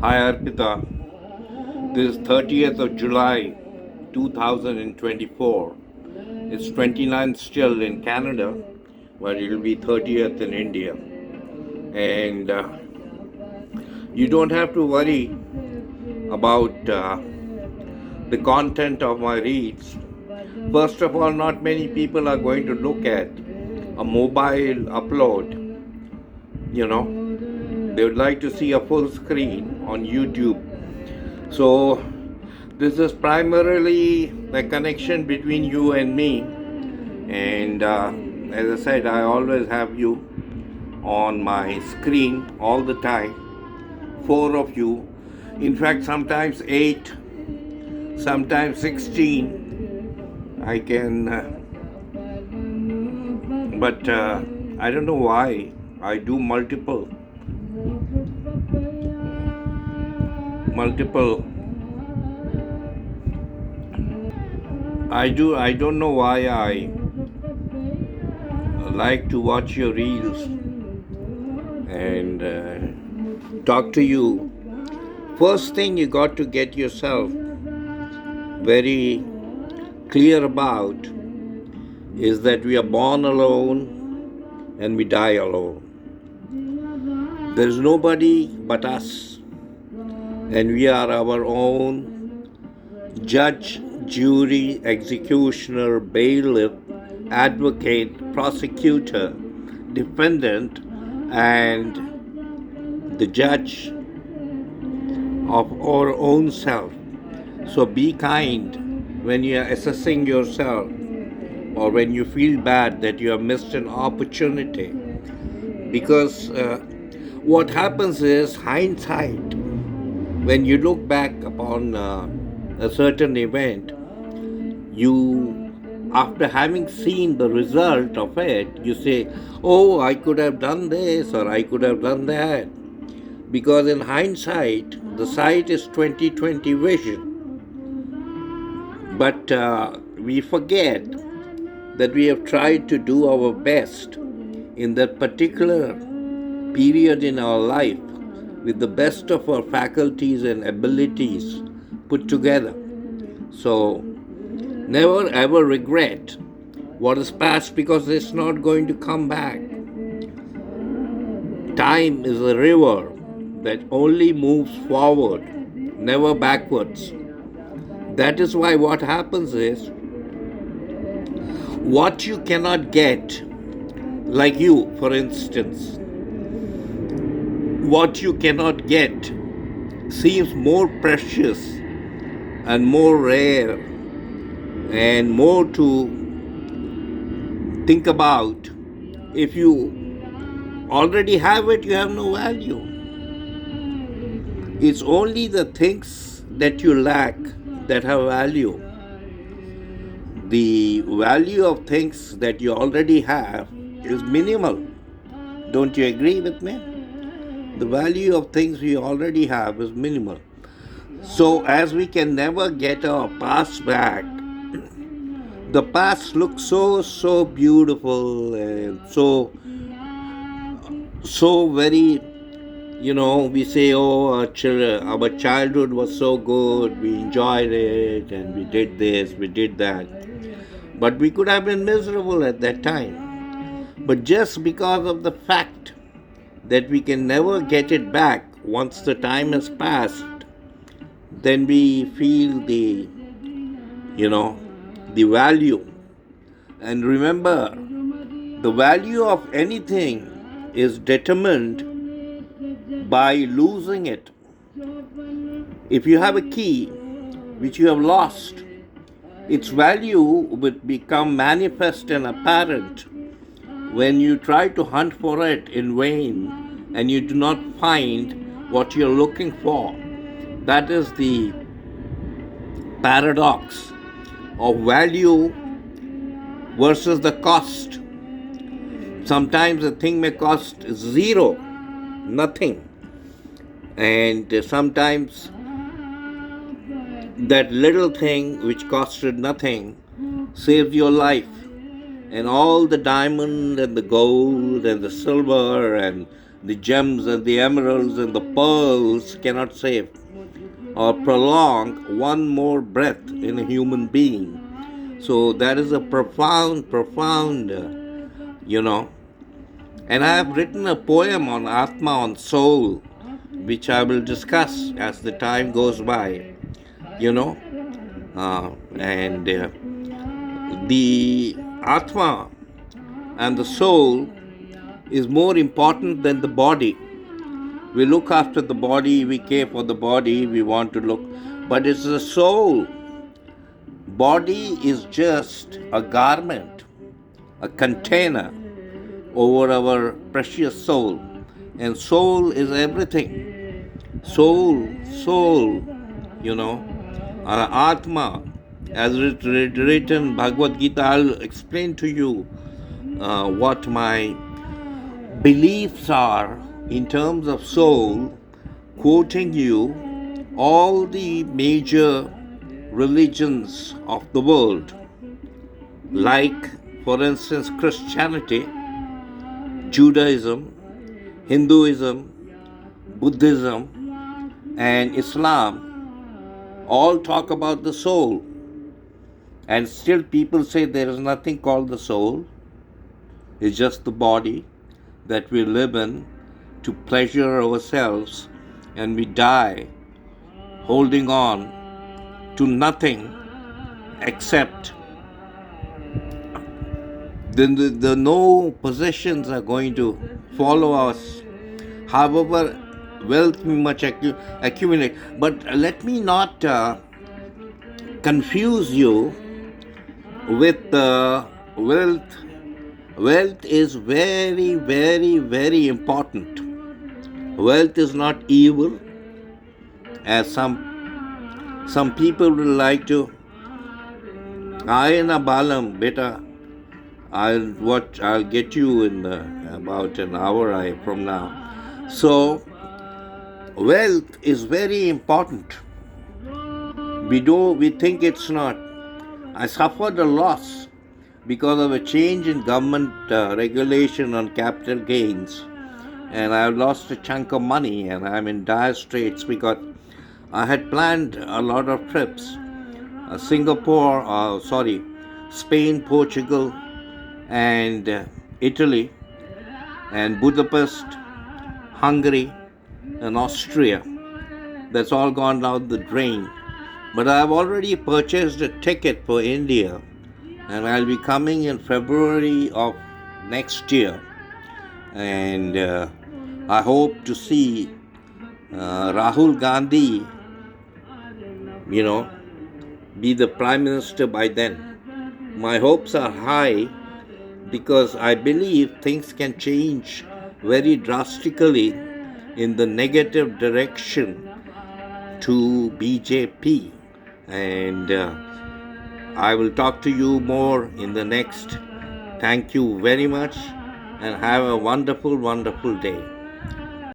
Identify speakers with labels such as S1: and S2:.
S1: Hi Arpita, this is 30th of July 2024. It's 29th still in Canada, but it'll be 30th in India. And you don't have to worry about the content of my reads. First of all, not many people are going to look at a mobile upload. They would like to see a full screen on YouTube. So this is primarily the connection between you and me. And as I said, I always have you on my screen all the time. 4 of you. In fact, sometimes 8, sometimes 16. I can, but I don't know why I do multiple. I don't know why I like to watch your reels and talk to you. First thing you got to get yourself very clear about is that we are born alone and we die alone. There is nobody but us, and we are our own judge, jury, executioner, bailiff, advocate, prosecutor, defendant, and the judge of our own self. So be kind when you are assessing yourself, or when you feel bad that you have missed an opportunity. Because what happens is hindsight. When you look back upon a certain event, you, after having seen the result of it, you say, oh, I could have done this or I could have done that. Because in hindsight, the sight is 20/20 vision. But we forget that we have tried to do our best in that particular period in our life with the best of our faculties and abilities put together. So never ever regret what is past, because it's not going to come back. Time is a river that only moves forward, never backwards. That is why what happens is, what you cannot get, like you, for instance, what you cannot get seems more precious and more rare and more to think about. If you already have it, you have no value. It's only the things that you lack that have value. The value of things that you already have is minimal. Don't you agree with me? The value of things we already have is minimal. So as we can never get our past back, the past looks so beautiful and so very, we say, oh, our childhood was so good, we enjoyed it, and we did this, we did that. But we could have been miserable at that time. But just because of the fact that we can never get it back once the time has passed, then we feel the value. And remember, the value of anything is determined by losing it. If you have a key which you have lost, its value would become manifest and apparent when you try to hunt for it in vain and you do not find what you're looking for. That is the paradox of value versus the cost. Sometimes a thing may cost 0, nothing. And sometimes that little thing which costed nothing saves your life. And all the diamond and the gold and the silver and The gems and the emeralds and the pearls cannot save or prolong one more breath in a human being. So that is a profound, And I have written a poem on Atma, on soul, which I will discuss as the time goes by, and the Atma and the soul is more important than the body. We look after the body, we care for the body, we want to look, but it's the soul. Body is just a garment, a container over our precious soul. And soul is everything. Soul, Atma, as written Bhagavad Gita. I'll explain to you what my beliefs are in terms of soul, quoting you all the major religions of the world, like, for instance, Christianity, Judaism, Hinduism, Buddhism, and Islam all talk about the soul. And still people say there is nothing called the soul. It's just the body that we live in to pleasure ourselves, and we die holding on to nothing except the no possessions are going to follow us, however wealth we much accumulate. But let me not confuse you with wealth. Wealth is very, very, very important. Wealth is not evil, as some people will like to. Ayana balam, beta. I'll get you in about an hour from now. So, wealth is very important. We think it's not. I suffered a loss because of a change in government regulation on capital gains, and I've lost a chunk of money, and I'm in dire straits because I had planned a lot of trips. Spain, Portugal, and Italy, and Budapest, Hungary, and Austria. That's all gone down the drain. But I've already purchased a ticket for India, and I'll be coming in February of next year. And I hope to see Rahul Gandhi, be the Prime Minister by then. My hopes are high because I believe things can change very drastically in the negative direction to BJP. And I will talk to you more in the next. Thank you very much, and have a wonderful, wonderful day.